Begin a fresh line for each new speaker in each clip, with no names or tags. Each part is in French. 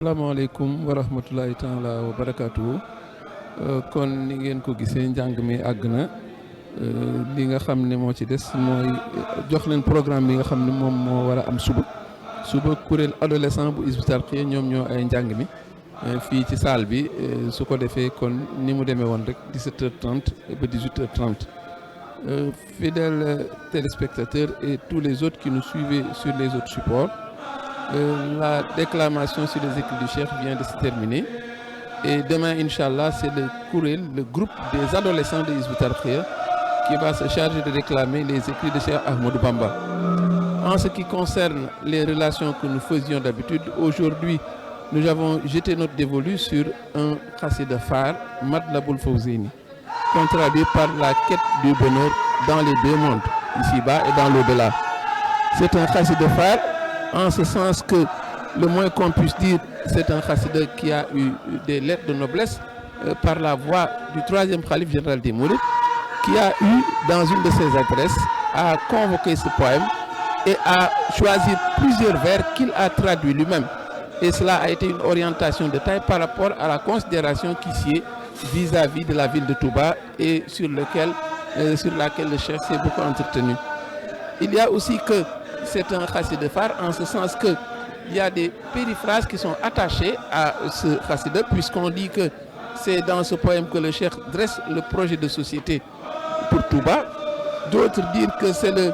Assalamualaikum wa rahmatullahi taala wa barakatuh. Kon ni ngeen ko gisee njàng mi àgg na li nga xam ne moo ci des mooy jox leen programme bi nga xam ne moom moo war a am suba kuréel adolescent bu Hizbut Tarqiyyah ñoom ñoo ay njàng mi fii ci salle bi su ko defee kon ni mu demee woon rek 17h30 ba 18h30. Fidèles téléspectateurs et tous les autres qui nous suivent sur les autres supports, la déclamation sur les écrits du Cheikh vient de se terminer. Et demain, Inch'Allah, c'est le groupe des adolescents de Hizbut Tarqiyyah qui va se charger de réclamer les écrits de Cheikh Ahmadou Bamba. En ce qui concerne les relations que nous faisions d'habitude, aujourd'hui, nous avons jeté notre dévolu sur un khasida phare, Matlabul Fawzeyni, qu'on traduit par la quête du bonheur dans les deux mondes, ici-bas et dans l'au-delà. C'est un khasida phare, en ce sens que le moins qu'on puisse dire, c'est un khasida qui a eu des lettres de noblesse par la voix du troisième khalife général des Mourides, qui a eu, dans une de ses adresses, à convoquer ce poème et à choisir plusieurs vers qu'il a traduits lui-même. Et cela a été une orientation de taille par rapport à la considération qui s'y est vis-à-vis de la ville de Touba et sur laquelle le Cheikh s'est beaucoup entretenu. Il y a aussi que c'est un khasida phare en ce sens que il y a des périphrases qui sont attachées à ce khasida, puisqu'on dit que c'est dans ce poème que le Cheikh dresse le projet de société pour Touba. D'autres disent que c'est le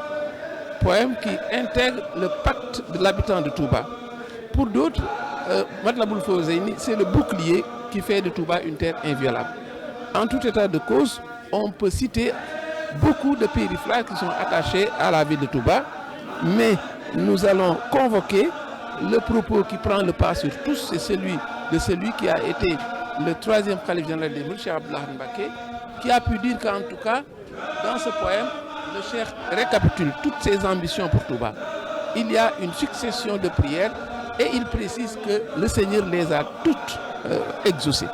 poème qui intègre le pacte de l'habitant de Touba. Pour d'autres, Matlabul Fawzeyni, c'est le bouclier qui fait de Touba une terre inviolable. En tout état de cause, on peut citer beaucoup de périphrases qui sont attachées à la ville de Touba, mais nous allons convoquer le propos qui prend le pas sur tous, c'est celui qui a été le troisième khalife général des Mourides, Cheikh Abdallah Mbacké, qui a pu dire qu'en tout cas, dans ce poème, le Cheikh récapitule toutes ses ambitions pour Touba. Il y a une succession de prières et il précise que le Seigneur les a toutes exaucées.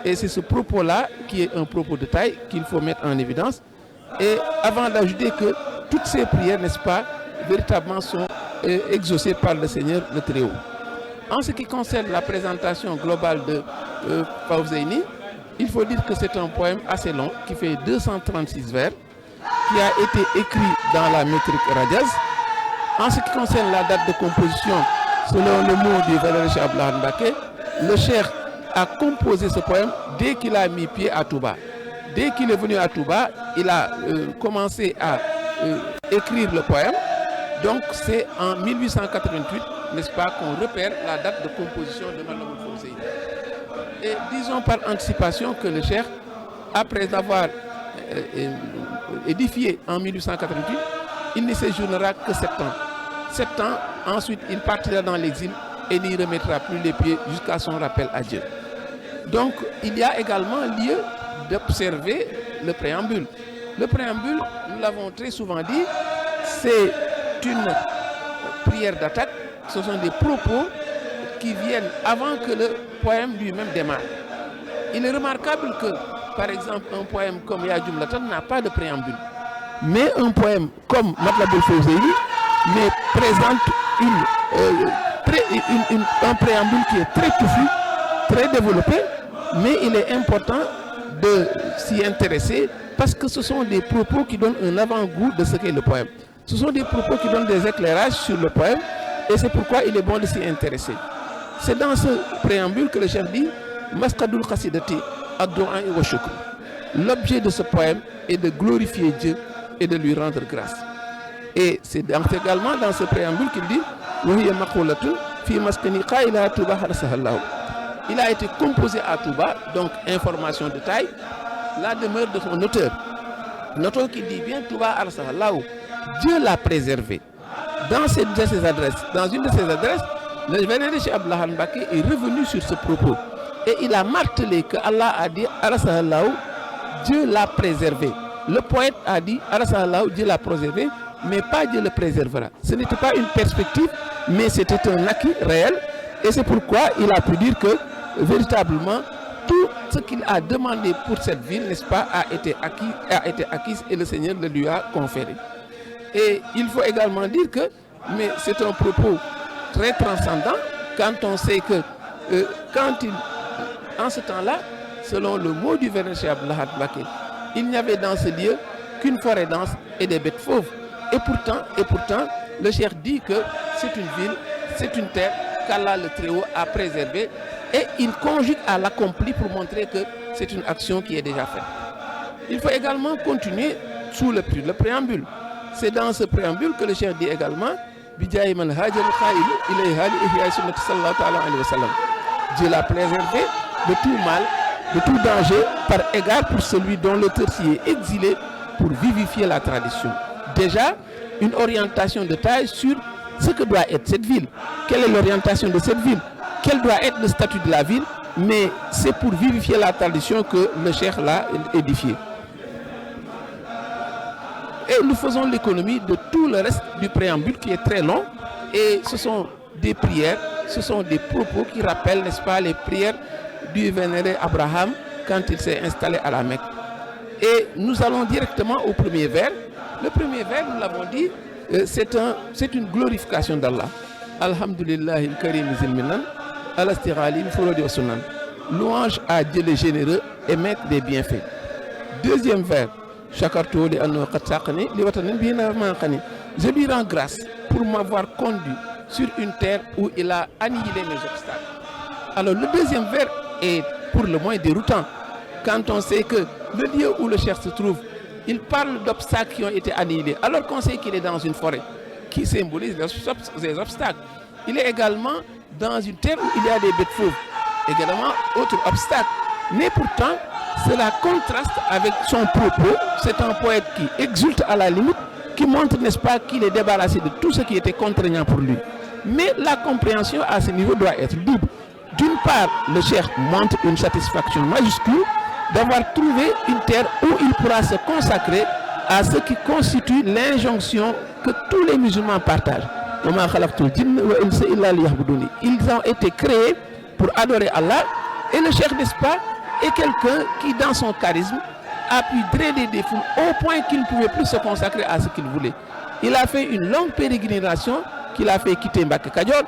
Et c'est ce propos-là qui est un propos de taille qu'il faut mettre en évidence. Et avant d'ajouter que toutes ces prières, n'est-ce pas, véritablement sont exaucées par le Seigneur le Très-Haut. En ce qui concerne la présentation globale de Fawzeyni, il faut dire que c'est un poème assez long qui fait 236 vers, qui a été écrit dans la métrique Rajaz. En ce qui concerne la date de composition, selon le mot du vénéré Cheikh Abdallah Mbacké, le Cheikh a composé ce poème dès qu'il a mis pied à Touba. Dès qu'il est venu à Touba, il a commencé à écrire le poème. Donc c'est en 1888, n'est-ce pas, qu'on repère la date de composition de Matlabul Fawzeyni. Et disons par anticipation que le Cheikh, après avoir édifié en 1888, il ne séjournera que 7 ans. 7 ans, ensuite il partira dans l'exil et n'y remettra plus les pieds jusqu'à son rappel à Dieu. Donc il y a également lieu d'observer le préambule. Le préambule, nous l'avons très souvent dit, c'est une prière d'attaque. Ce sont des propos qui viennent avant que le poème lui-même démarre. Il est remarquable que, par exemple, un poème comme Ya Jumlatan n'a pas de préambule. Mais un poème comme Matlabul Fawzeyni présente un préambule qui est très touffu, très développé, mais il est important de s'y intéresser parce que ce sont des propos qui donnent un avant-goût de ce qu'est le poème. Ce sont des propos qui donnent des éclairages sur le poème et c'est pourquoi il est bon de s'y intéresser. C'est dans ce préambule que le chef dit Maskadul Qasidati ad-du'a wa shukr. L'objet de ce poème est de glorifier Dieu et de lui rendre grâce. Et c'est également dans ce préambule qu'il dit Wahiya maqulatu fi maskani qaila Touba harasahallahu. Il a été composé à Touba, donc information de taille, la demeure de son auteur. Notons qu'il dit bien Touba harasahallahu. Dieu l'a préservé. Dans une de ses adresses, le vénéré Cheikh Abdallah Mbacké est revenu sur ce propos. Et il a martelé que Allah a dit harasahallahu, Dieu l'a préservé. Le poète a dit harasahallahu, Dieu l'a préservé, mais pas Dieu le préservera. Ce n'était pas une perspective, mais c'était un acquis réel. Et c'est pourquoi il a pu dire que, véritablement, tout ce qu'il a demandé pour cette ville, n'est-ce pas, a été acquis et le Seigneur le lui a conféré. Et il faut également dire que, mais c'est un propos très transcendant quand on sait que en ce temps-là, selon le mot du vénérable Cheikh Abdou Lahad Mbacké, il n'y avait dans ce lieu qu'une forêt dense et des bêtes fauves. Et pourtant, le Cheikh dit que c'est une ville, c'est une terre qu'Allah le Très-Haut a préservée, et il conjugue à l'accompli pour montrer que c'est une action qui est déjà faite. Il faut également continuer sous le préambule. C'est dans ce préambule que le Cheikh dit également Dieu l'a préservé de tout mal, de tout danger, par égard pour celui dont l'auteur s'y est exilé pour vivifier la tradition. Déjà, une orientation de taille sur ce que doit être cette ville. Quelle est l'orientation de cette ville? Quel doit être le statut de la ville? Mais c'est pour vivifier la tradition que le Cheikh l'a édifié. Et nous faisons l'économie de tout le reste du préambule qui est très long. Et ce sont des prières, ce sont des propos qui rappellent, n'est-ce pas, les prières du vénéré Abraham quand il s'est installé à la Mecque. Et nous allons directement au premier vers. Le premier vers, nous l'avons dit, c'est une glorification d'Allah. Alhamdulillah il-Karim zilminan, al-astighali al-furudi wa sunan. Louange à Dieu le généreux et maître des bienfaits. Deuxième vers. Je lui rends grâce pour m'avoir conduit sur une terre où il a annihilé mes obstacles. Alors le deuxième vers est pour le moins déroutant. Quand on sait que le lieu où le Cheikh se trouve, il parle d'obstacles qui ont été annihilés, alors qu'on sait qu'il est dans une forêt qui symbolise les obstacles. Il est également dans une terre où il y a des bêtes fauves, également autre obstacle. Mais pourtant, cela contraste avec son propos. C'est un poète qui exulte à la limite, qui montre, n'est-ce pas, qu'il est débarrassé de tout ce qui était contraignant pour lui. Mais la compréhension à ce niveau doit être double. D'une part, le Cheikh montre une satisfaction majuscule d'avoir trouvé une terre où il pourra se consacrer à ce qui constitue l'injonction que tous les musulmans partagent. Ils ont été créés pour adorer Allah, et le Cheikh, n'est-ce pas, est quelqu'un qui, dans son charisme, a pu drainer des foules au point qu'il ne pouvait plus se consacrer à ce qu'il voulait. Il a fait une longue pérégrination qu'il a fait quitter Mbacké Kadior.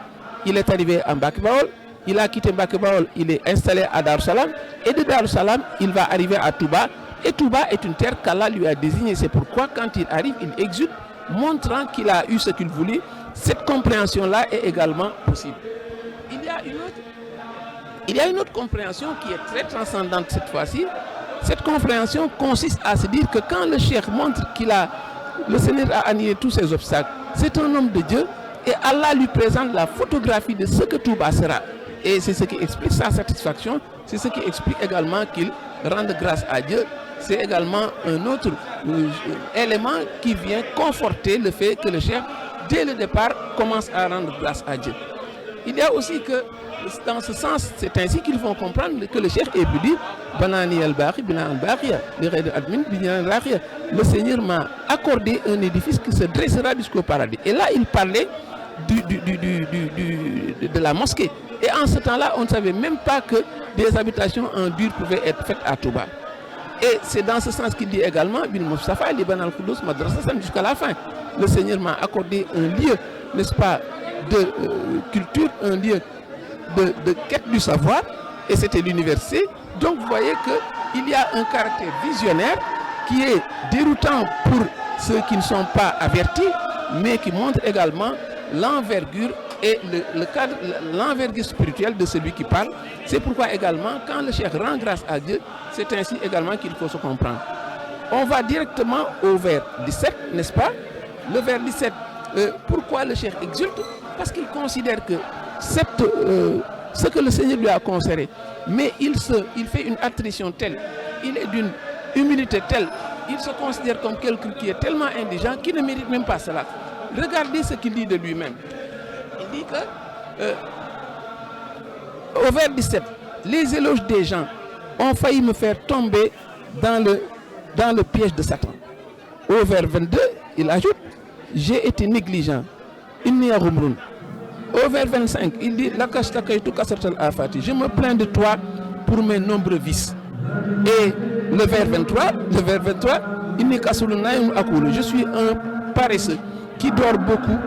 Il est arrivé à Mbacké Baol. Il a quitté Mbacké Baol, il est installé à Dar Salam. Et de Dar Salam, il va arriver à Touba. Et Touba est une terre qu'Allah lui a désignée. C'est pourquoi, quand il arrive, il exulte, montrant qu'il a eu ce qu'il voulait. Cette compréhension-là est également possible. Il y a une autre compréhension qui est très transcendante cette fois-ci. Cette compréhension consiste à se dire que quand le Cheikh montre le Seigneur a annihilé tous ses obstacles, c'est un homme de Dieu, et Allah lui présente la photographie de ce que Touba sera. Et c'est ce qui explique sa satisfaction, c'est ce qui explique également qu'il rende grâce à Dieu. C'est également un autre élément qui vient conforter le fait que le Cheikh, dès le départ, commence à rendre grâce à Dieu. Il y a aussi que, dans ce sens, c'est ainsi qu'ils vont comprendre que le Cheikh est pu dire Banani al-Baqi, Bina al-Baqiya, le Seigneur m'a accordé un édifice qui se dressera jusqu'au paradis. Et là, il parlait de la mosquée. Et en ce temps-là, on ne savait même pas que des habitations en dur pouvaient être faites à Touba. Et c'est dans ce sens qu'il dit également Bin Mustafa, Liban al-Qudus, Madrasa, jusqu'à la fin. Le Seigneur m'a accordé un lieu, n'est-ce pas, de culture, un lieu de quête du savoir, et c'était l'université. Donc vous voyez qu'il y a un caractère visionnaire qui est déroutant pour ceux qui ne sont pas avertis, mais qui montre également l'envergure et le cadre, l'envergure spirituelle de celui qui parle. C'est pourquoi également, quand le Cheikh rend grâce à Dieu, c'est ainsi également qu'il faut se comprendre. On va directement au vers 17, n'est-ce pas? Le vers 17, pourquoi le Cheikh exulte? Parce qu'il considère que ce que le Seigneur lui a concédé, mais il fait une attrition telle, il est d'une humilité telle, il se considère comme quelqu'un qui est tellement indigent qu'il ne mérite même pas cela. Regardez ce qu'il dit de lui-même. Il dit que, au vers 17, les éloges des gens ont failli me faire tomber dans le piège de Satan. Au vers 22, il ajoute, j'ai été négligent. Au vers 25, il dit, je me plains de toi pour mes nombreux vices. Et le vers 23, je suis un paresseux qui dort beaucoup,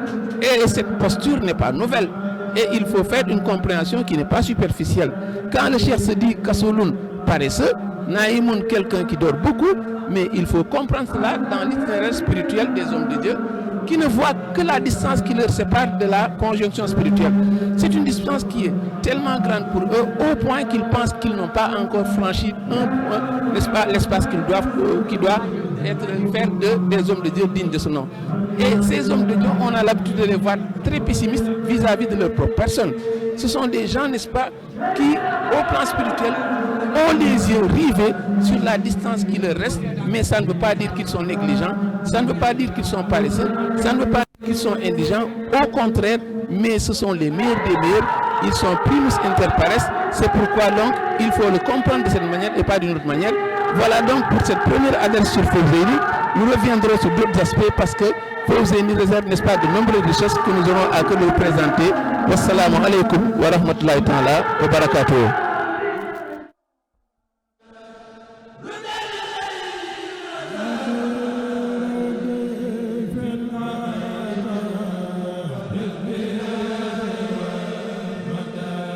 et cette posture n'est pas nouvelle. Et il faut faire une compréhension qui n'est pas superficielle. Quand le cheikh se dit Kasoloun paresseux, Naïmoun quelqu'un qui dort beaucoup, mais il faut comprendre cela dans l'itinéraire spirituel des hommes de Dieu qui ne voient que la distance qui leur sépare de la conjonction spirituelle. C'est une distance qui est tellement grande pour eux au point qu'ils pensent qu'ils n'ont pas encore franchi l'espace qui doit être fait des hommes de Dieu dignes de ce nom. Et ces hommes de Dieu, on a l'habitude de les voir très pessimistes vis-à-vis de leur propre personne. Ce sont des gens, n'est-ce pas, qui, au plan spirituel, ont les yeux rivés sur la distance qui leur reste, mais ça ne veut pas dire qu'ils sont négligents, ça ne veut pas dire qu'ils sont paresseux, ça ne veut pas dire qu'ils sont indigents, au contraire, mais ce sont les meilleurs des meilleurs, ils sont primus inter pares, c'est pourquoi donc il faut le comprendre de cette manière et pas d'une autre manière. Voilà donc pour cette première adresse sur Fawzeyni. Nous reviendrons sur d'autres aspects parce que Fawzeyni réserve, n'est-ce pas, de nombreuses richesses que nous aurons à que nous présenter. Wassalamu alaikum wa rahmatullahi ta'ala wa barakatuh.